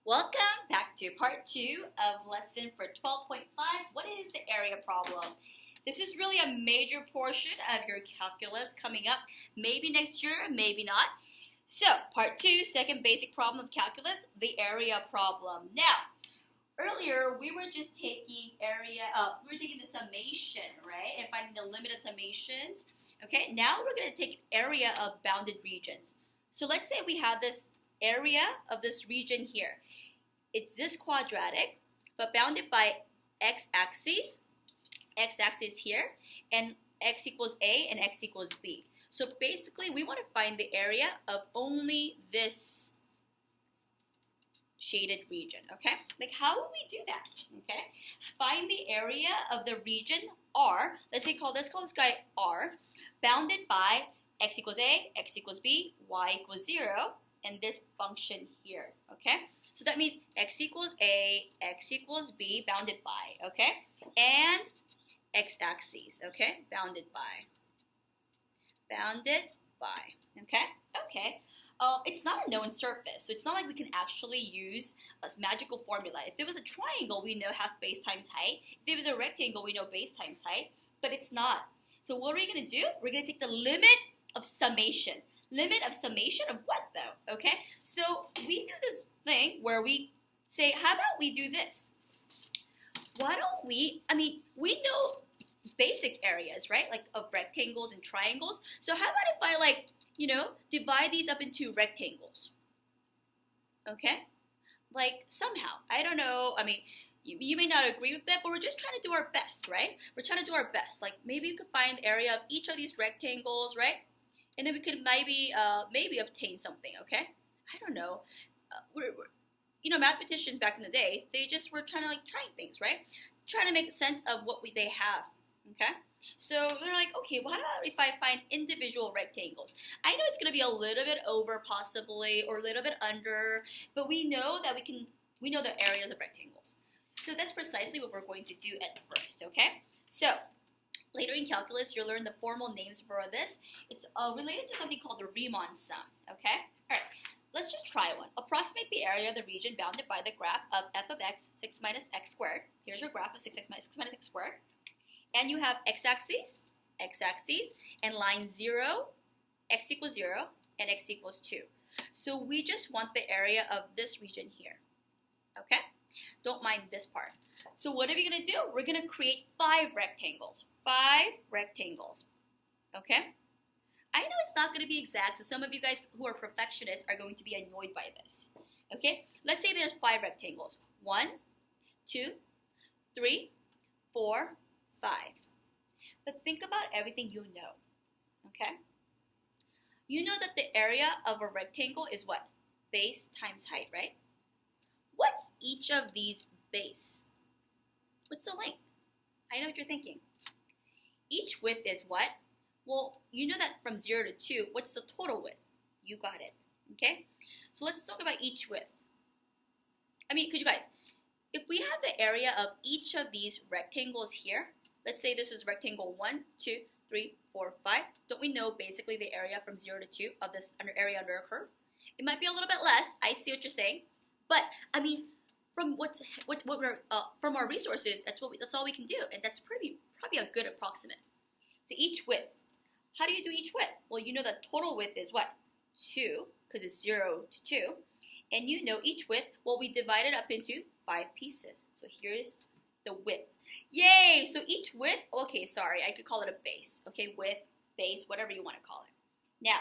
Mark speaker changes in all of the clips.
Speaker 1: Welcome back to part 2 of lesson for 12.5. What is the area problem? This is really a major portion of your calculus coming up, maybe next year, maybe not. So, part 2, second basic problem of calculus, the area problem. Now, earlier we were just taking the summation, right, and finding the limit of summations. Okay, now we're going to take area of bounded regions. So let's say we have this area of this region here. It's this quadratic, but bounded by x-axis here, and x equals a and x equals b. So basically, we want to find the area of only this shaded region, okay? Like, how would we do that, okay? Find the area of the region R, let's call this guy R, bounded by x equals a, x equals b, y equals 0, and this function here, okay? So that means x equals a, x equals b, bounded by, okay? And x-axis, okay? Bounded by, okay? Okay. It's not a known surface, so it's not like we can actually use a magical formula. If it was a triangle, we know half base times height. If it was a rectangle, we know base times height, but it's not. So what are we going to do? We're going to take the limit of summation. Limit of summation of what, though? Okay? So we do this thing where we say, how about we do this? Why don't we we know basic areas, right? Like of rectangles and triangles. So how about if I divide these up into rectangles? Okay? Like somehow. I don't know. You may not agree with that, but we're just trying to do our best, right? We're trying to do our best. Like maybe we could find the area of each of these rectangles, right? And then we could maybe obtain something, okay? I don't know. Mathematicians back in the day, they just were trying to try things, right? Trying to make sense of what they have, okay? So they're like, okay, well, how about if I find individual rectangles? I know it's going to be a little bit over possibly, or a little bit under, but we know that we know the areas of rectangles. So that's precisely what we're going to do at first, okay? So later in calculus, you'll learn the formal names for this. It's related to something called the Riemann sum, okay? All right, let's just try one. Approximate the area of the region bounded by the graph of f of x, 6 minus x squared. Here's your graph of 6x minus 6 minus x squared. And you have x-axis, and line 0, x equals 0, and x equals 2. So we just want the area of this region here, okay? Don't mind this part. So what are we going to do? We're going to create 5 rectangles. 5 rectangles, okay? I know it's not going to be exact, so some of you guys who are perfectionists are going to be annoyed by this, okay? Let's say there's 5 rectangles. 1, 2, 3, 4, 5. But think about everything you know, okay? You know that the area of a rectangle is what? Base times height, right? What's each of these base? What's the length? I know what you're thinking. Each width is what? Well, you know that from 0 to 2, what's the total width? You got it, okay? So let's talk about each width. Could you guys, if we have the area of each of these rectangles here, let's say this is rectangle 1, 2, 3, 4, 5. Don't we know basically the area from 0 to 2 of this area under a curve? It might be a little bit less. I see what you're saying. But, from from our resources, that's all we can do. And that's probably a good approximate. So each width. How do you do each width? Well, you know the total width is what? 2, because it's 0 to 2. And you know each width, well, we divide it up into 5 pieces. So here is the width. Yay! So each width, okay, sorry, I could call it a base. Okay, width, base, whatever you want to call it. Now,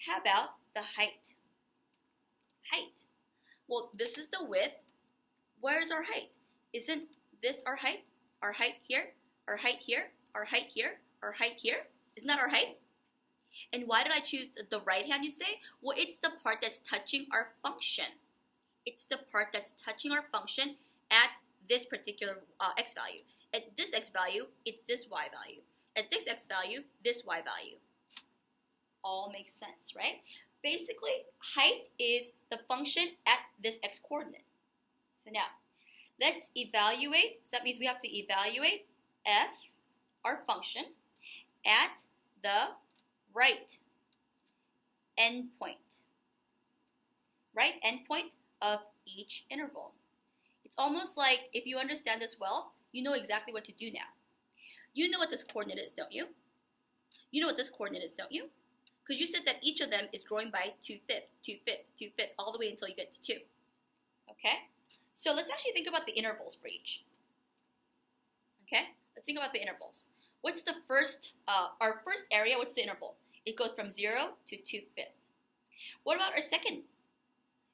Speaker 1: how about the height? Height. Well, this is the width. Where is our height? Isn't this our height? Our height here, our height here, our height here, our height here. Isn't that our height? And why did I choose the right hand, you say? Well, it's the part that's touching our function. It's the part that's touching our function at this particular x value. At this x value, it's this y value. At this x value, this y value. All makes sense, right? Basically, height is the function at this x coordinate. So now, let's evaluate. So that means we have to evaluate f, our function, at the right endpoint. Right endpoint of each interval. It's almost like if you understand this well, you know exactly what to do now. You know what this coordinate is, don't you? You know what this coordinate is, don't you? Because you said that each of them is growing by 2/5, 2/5, 2/5, all the way until you get to 2. Okay? So let's actually think about the intervals for each. Okay? Let's think about the intervals. What's the first, our first area, what's the interval? It goes from 0 to 2/5. What about our second?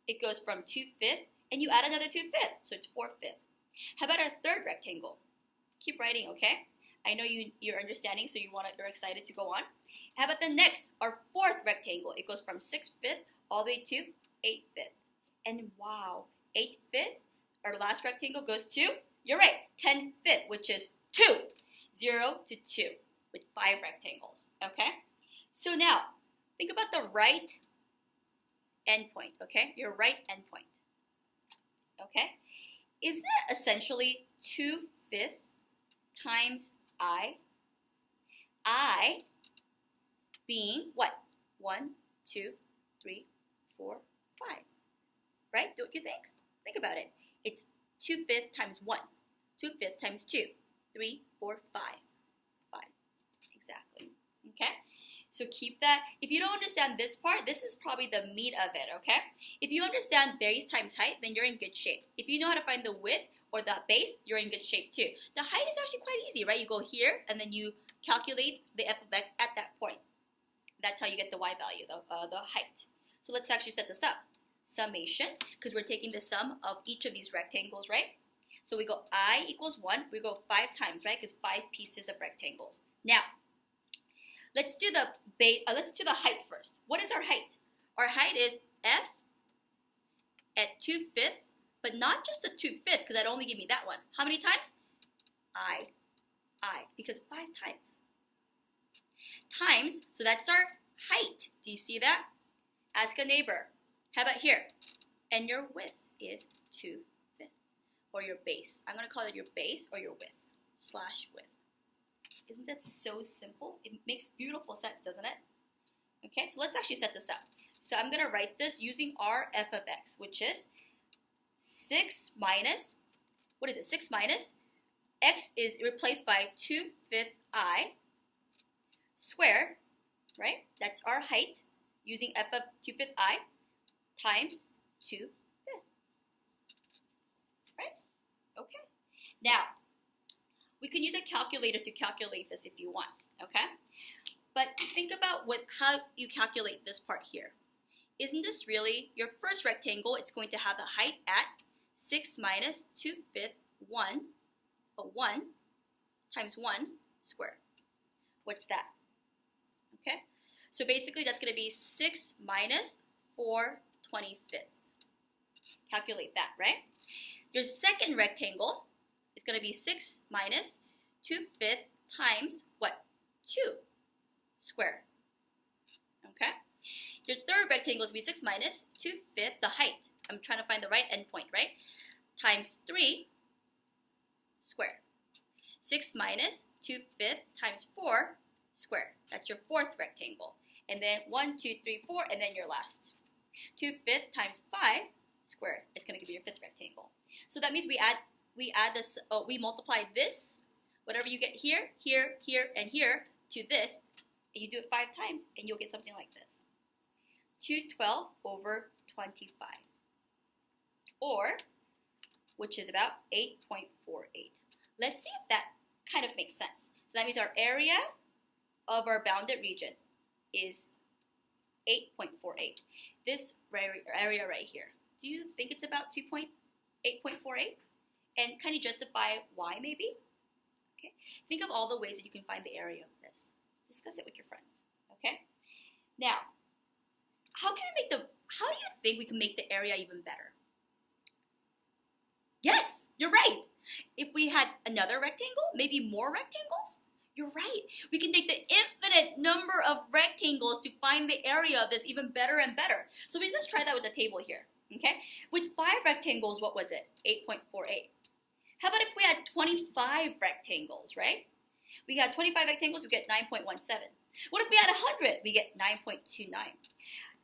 Speaker 1: It goes from 2/5, and you add another 2/5, so it's 4/5. How about our third rectangle? Keep writing, okay? I know you're understanding, so you're excited to go on. How about the next, our fourth rectangle? It goes from 6/5 all the way to 8/5. And wow, 8/5, our last rectangle goes to, you're right, 10/5, which is 2. 0 to 2 with 5 rectangles, okay? So now, think about the right endpoint, okay? Your right endpoint, okay? Isn't that essentially 2/5 times I? I being what? 1, 2, 3, 4, 5, right? Don't you think? Think about it. It's 2/5 times 1, 2/5 times 2, 3, 4, 5, 5, exactly, okay? So keep that. If you don't understand this part, this is probably the meat of it, okay? If you understand base times height, then you're in good shape. If you know how to find the width or the base, you're in good shape too. The height is actually quite easy, right? You go here, and then you calculate the f of x at that point. That's how you get the y value, the height. So let's actually set this up. Summation, because we're taking the sum of each of these rectangles, right? So we go I equals 1. We go 5 times, right? Because 5 pieces of rectangles. Now, let's do the height first. What is our height? Our height is f at 2/5, but not just a 2/5, because that'd only give me that one. How many times? I, because 5 times. Times, so that's our height. Do you see that? Ask a neighbor. How about here? And your width is 2/5, or your base. I'm going to call it your base or your width, /width. Isn't that so simple? It makes beautiful sense, doesn't it? Okay, so let's actually set this up. So I'm going to write this using our f of x, which is 6 minus, what is it? 6 minus, x is replaced by 2/5 I squared, right? That's our height using f of 2/5 I times 2/5, right? Okay. Now, we can use a calculator to calculate this if you want, okay? But think about how you calculate this part here. Isn't this really your first rectangle? It's going to have the height at 6 minus 2/5, 1 times 1 squared. What's that? Okay, so basically that's going to be 6 minus 4/25. Calculate that, right? Your second rectangle is going to be 6 minus 2/5 times what? 2 squared. Okay? Your third rectangle is going to be 6 minus 2/5, the height. I'm trying to find the right endpoint, right? Times 3 squared. 6 minus 2/5 times 4 squared. That's your fourth rectangle. And then 1, 2, 3, 4, and then your last. 2/5 times 5 squared. It's going to give you your fifth rectangle. So that means we multiply this, whatever you get here, here, here, and here, to this, and you do it 5 times, and you'll get something like this. 212/25. Or, which is about 8.48. Let's see if that kind of makes sense. So that means our area of our bounded region is 8.48. This area right here, do you think it's about 8.48? And can you justify why maybe? Okay. Think of all the ways that you can find the area of this. Discuss it with your friends. Okay. Now, how do you think we can make the area even better? Yes, you're right. If we had another rectangle, maybe more rectangles, you're right. We can take the infinite number of rectangles to find the area of this even better and better. So let's try that with the table here. Okay? With 5 rectangles, what was it? 8.48. How about if we had 25 rectangles, right? We got 25 rectangles, we get 9.17. What if we had 100? We get 9.29.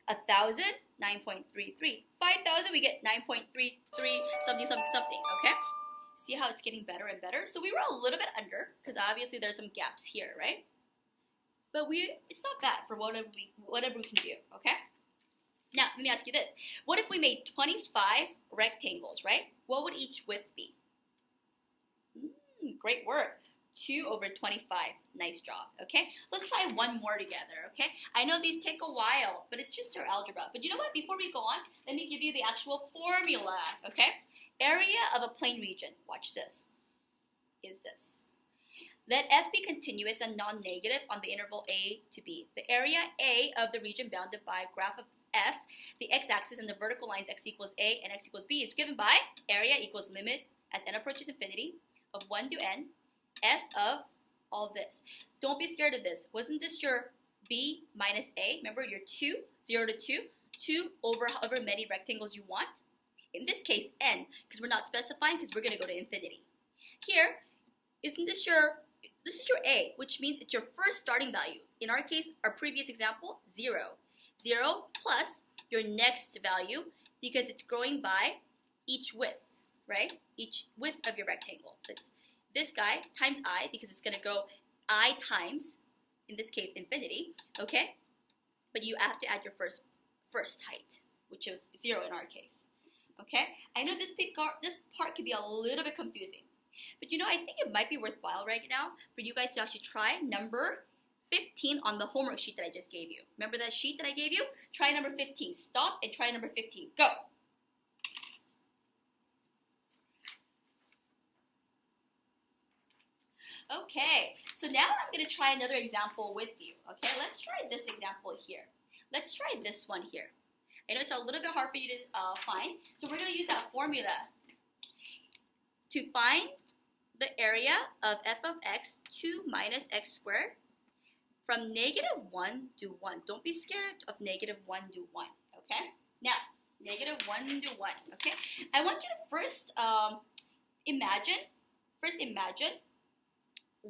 Speaker 1: 1,000, 9.33. 5,000, we get 9.33 something, something, something, okay? See how it's getting better and better? So we were a little bit under, because obviously there's some gaps here, right? But it's not bad for whatever we can do, okay? Now, let me ask you this. What if we made 25 rectangles, right? What would each width be? Great work. 2 over 25. Nice job, okay? Let's try one more together, okay? I know these take a while, but it's just our algebra. But you know what? Before we go on, let me give you the actual formula, okay? Area of a plane region, watch this, is this. Let f be continuous and non-negative on the interval a to b. The area A of the region bounded by graph of f, the x-axis and the vertical lines x equals a and x equals b is given by area equals limit as n approaches infinity of 1 to n, f of all this. Don't be scared of this. Wasn't this your b minus a? Remember your 2, 0 to 2, 2 over however many rectangles you want. In this case, n, because we're not specifying because we're going to go to infinity. Here, isn't this is your a, which means it's your first starting value. In our case, our previous example, 0. 0 plus your next value because it's growing by each width, right? Each width of your rectangle. So it's this guy times I because it's going to go I times, in this case, infinity, okay? But you have to add your first height, which is 0 in our case. Okay, I know this part can be a little bit confusing, but you know, I think it might be worthwhile right now for you guys to actually try number 15 on the homework sheet that I just gave you. Remember that sheet that I gave you? Try number 15. Stop and try number 15. Go. Okay, so now I'm going to try another example with you. Okay, let's try this example here. Let's try this one here. I know it's a little bit hard for you to find, so we're going to use that formula to find the area of f of x, 2 minus x squared, from negative 1 to 1. Don't be scared of negative 1 to 1, okay? Now, negative 1 to 1, okay? I want you to first imagine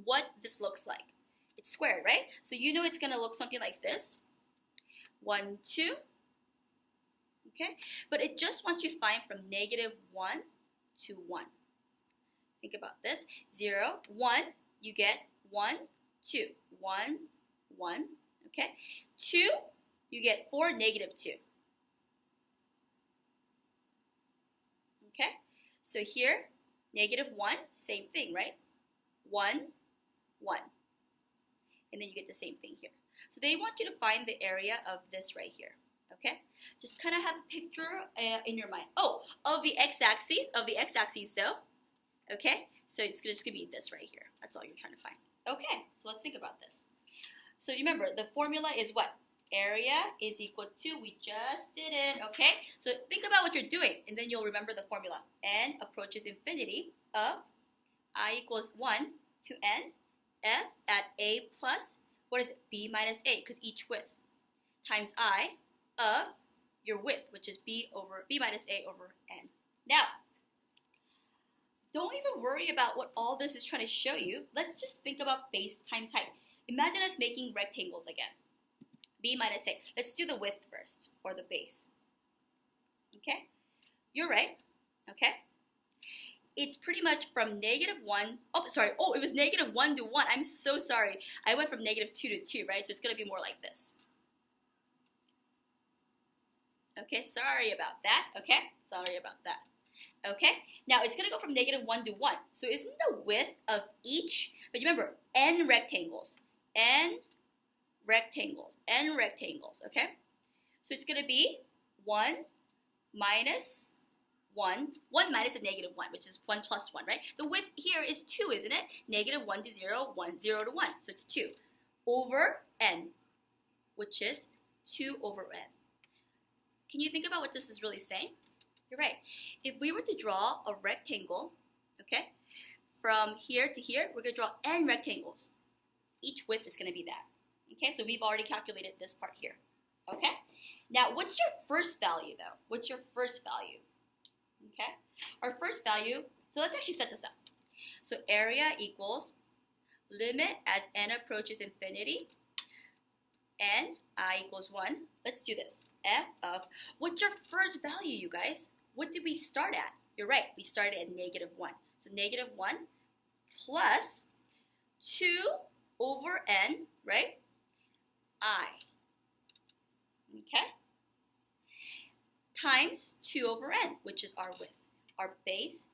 Speaker 1: what this looks like. It's squared, right? So you know it's going to look something like this. 1, 2. Okay, but it just wants you to find from negative 1 to 1. Think about this. 0, 1, you get 1, 2. 1, 1, okay? 2, you get 4, negative 2. Okay, so here, negative 1, same thing, right? 1, 1. And then you get the same thing here. So they want you to find the area of this right here. Okay, just kind of have a picture in your mind. Oh, of the x-axis though. Okay, so it's just gonna be this right here. That's all you're trying to find. Okay, so let's think about this. So remember, the formula is what? Area is equal to, we just did it, okay? So think about what you're doing, and then you'll remember the formula. N approaches infinity of I equals 1 to n, f at a plus, what is it? B minus a, because each width, times I of your width, which is b minus a over n. Now, don't even worry about what all this is trying to show you. Let's just think about base times height. Imagine us making rectangles again. B minus a. Let's do the width first, or the base. Okay? You're right. Okay? It's pretty much from negative 1. Oh, sorry. Oh, it was negative 1 to 1. I'm so sorry. I went from negative 2 to 2, right? So it's going to be more like this. Okay, sorry about that, okay? Sorry about that, okay? Now, it's going to go from negative 1 to 1. So isn't the width of each, but remember, n rectangles, okay? So it's going to be 1 minus 1. 1 minus a negative 1, which is 1 plus 1, right? The width here is 2, isn't it? Negative 1 to 0, 1, 0 to 1. So it's 2 over n, which is 2 over n. Can you think about what this is really saying? You're right. If we were to draw a rectangle, okay, from here to here, we're going to draw n rectangles. Each width is going to be that. Okay, so we've already calculated this part here. Okay? Now, what's your first value, though? What's your first value? Okay? Our first value, so let's actually set this up. So area equals limit as n approaches infinity, and I equals 1. Let's do this. f of, what's your first value, you guys? What did we start at? You're right, we started at -1. So -1 plus 2 over n, right? I. Okay? Times 2 over n, which is our width. Our base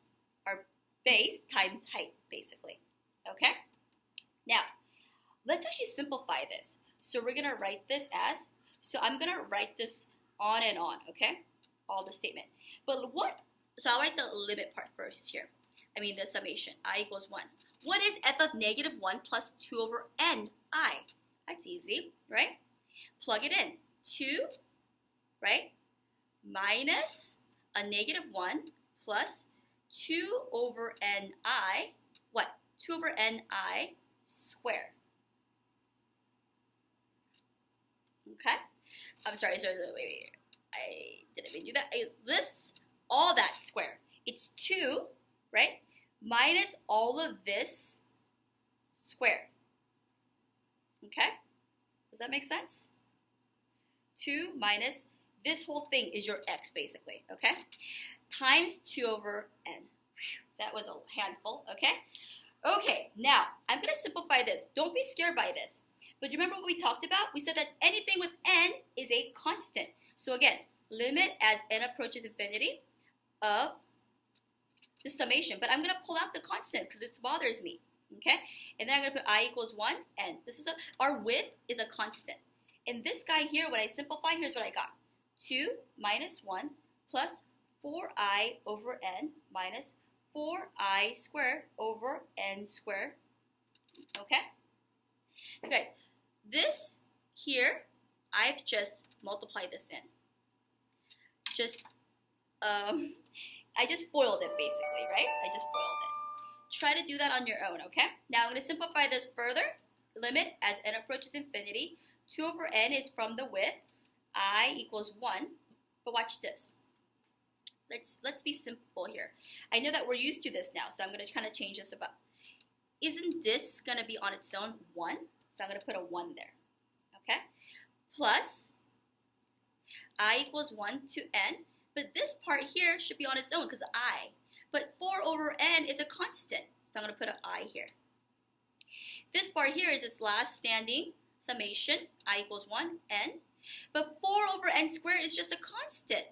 Speaker 1: times height, basically. Okay? Now, let's actually simplify this. So we're going to write this as, so I'm going to write this on and on, okay? All the statement. But what, so I'll write the limit part first here. I mean the summation, I equals 1. What is f of -1 plus 2 over n, I? That's easy, right? Plug it in. 2, right? Minus a -1 plus 2 over ni, what? 2 over ni squared. Okay? I'm sorry, wait. I didn't even do that. This, all that squared. It's 2, right? Minus all of this squared. Okay? Does that make sense? 2 minus this whole thing is your x, basically, okay? Times 2 over n. Whew, that was a handful, okay? Okay, now, I'm going to simplify this. Don't be scared by this. But you remember what we talked about? We said that anything with n is a constant. So again, limit as n approaches infinity of the summation. But I'm going to pull out the constant because it bothers me, okay? And then I'm going to put I equals 1, n. This is our width is a constant. And this guy here, when I simplify, here's what I got. 2 minus 1 plus 4i over n minus 4i squared over n squared. Okay? Now guys, this here, I've just multiplied this in. I just foiled it basically, right? I just foiled it. Try to do that on your own, okay? Now I'm going to simplify this further. Limit as n approaches infinity. 2 over n is from the width. I equals 1. But watch this. Let's be simple here. I know that we're used to this now, so I'm going to kind of change this about. Isn't this going to be on its own 1? So I'm going to put a 1 there. Okay? Plus, I equals 1 to n. But this part here should be on its own because I. But 4 over n is a constant. So I'm going to put an I here. This part here is its last standing summation. I equals 1, n. But 4 over n squared is just a constant.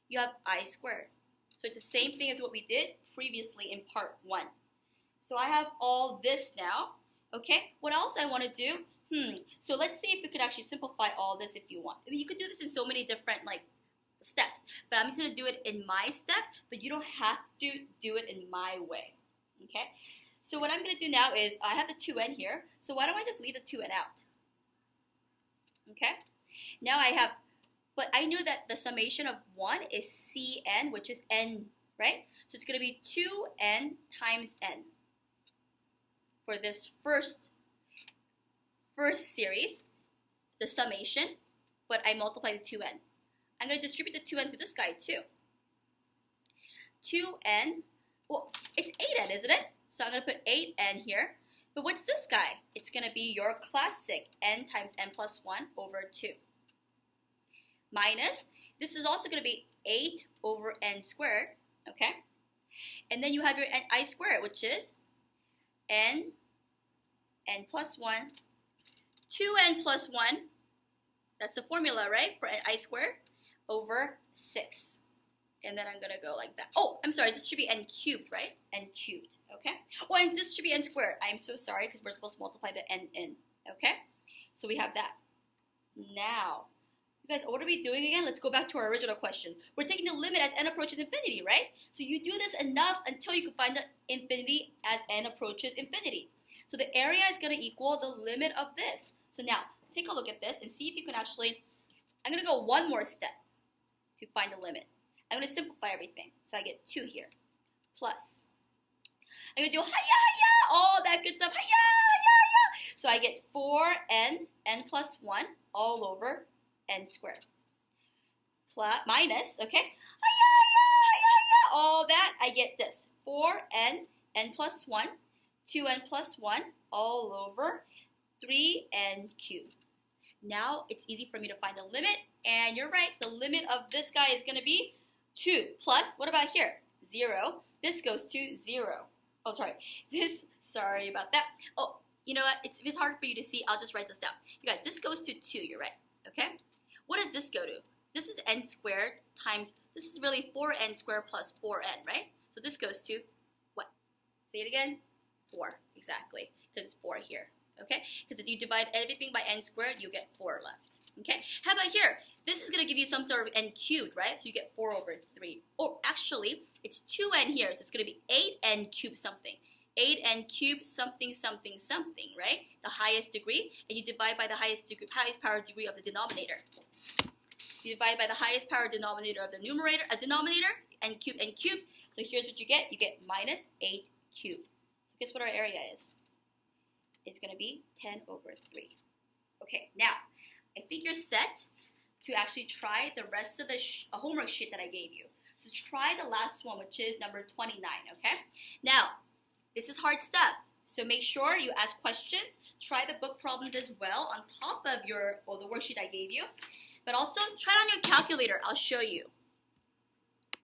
Speaker 1: You have I squared. So it's the same thing as what we did previously in part 1. So I have all this now. Okay, what else I want to do? So let's see if we could actually simplify all this if you want. I mean, you could do this in so many different steps, but I'm just going to do it in my step, but you don't have to do it in my way. Okay, so what I'm going to do now is I have the 2n here, so why don't I just leave the 2n out? Okay, now I have, but I know that the summation of 1 is cn, which is n, right? So it's going to be 2n times n for this first series, the summation, but I multiply the 2n. I'm going to distribute the 2n to this guy too. 2n, well, it's 8n, isn't it? So I'm going to put 8n here. But what's this guy? It's going to be your classic n times n plus 1 over 2. Minus, this is also going to be 8 over n squared, okay? And then you have your I squared, which is n plus 1, 2n plus 1, that's the formula, right, for I squared, over 6. And then I'm going to go like that. Oh, I'm sorry, this should be n cubed, right? N cubed, okay? Oh, and this should be n squared. I'm so sorry because we're supposed to multiply the n in, okay? So we have that. Now, you guys, what are we doing again? Let's go back to our original question. We're taking the limit as n approaches infinity, right? So you do this enough until you can find the infinity as n approaches infinity. So the area is going to equal the limit of this. So now, take a look at this and see if you can actually, I'm going to go one more step to find the limit. I'm going to simplify everything. So I get 2 here, plus. I'm going to do hiya, all that good stuff, hiya. So I get 4n, n plus 1, all over n squared. Plus, minus, okay, hiya, all that, I get this. 4n, n plus 1, 2n plus 1, all over 3n cubed. Now it's easy for me to find the limit, and you're right, the limit of this guy is going to be 2 plus, what about here? 0. This goes to 0. Oh, sorry about that. Oh, you know what? If it's hard for you to see, I'll just write this down. You guys, this goes to 2, you're right, okay? What does this go to? This is n squared times, this is really 4n squared plus 4n, right? So this goes to what? Say it again. 4, exactly, because it's 4 here, okay? Because if you divide everything by n squared, you get 4 left, okay? How about here? This is going to give you some sort of n cubed, right? So you get 4 over 3. Or actually, it's 2n here, so it's going to be 8n cubed something. 8n cubed something, something, something, right? The highest degree, and you divide by the highest power degree of the denominator. You divide by the highest power denominator of the denominator, n cubed, n cubed. So here's what you get. You get minus 8 cubed. So guess what our area is? It's going to be 10 over 3. Okay, now, I think you're set to actually try the rest of the homework sheet that I gave you. So try the last one, which is number 29, okay? Now, this is hard stuff, so make sure you ask questions. Try the book problems as well on top of the worksheet I gave you. But also, try it on your calculator. I'll show you.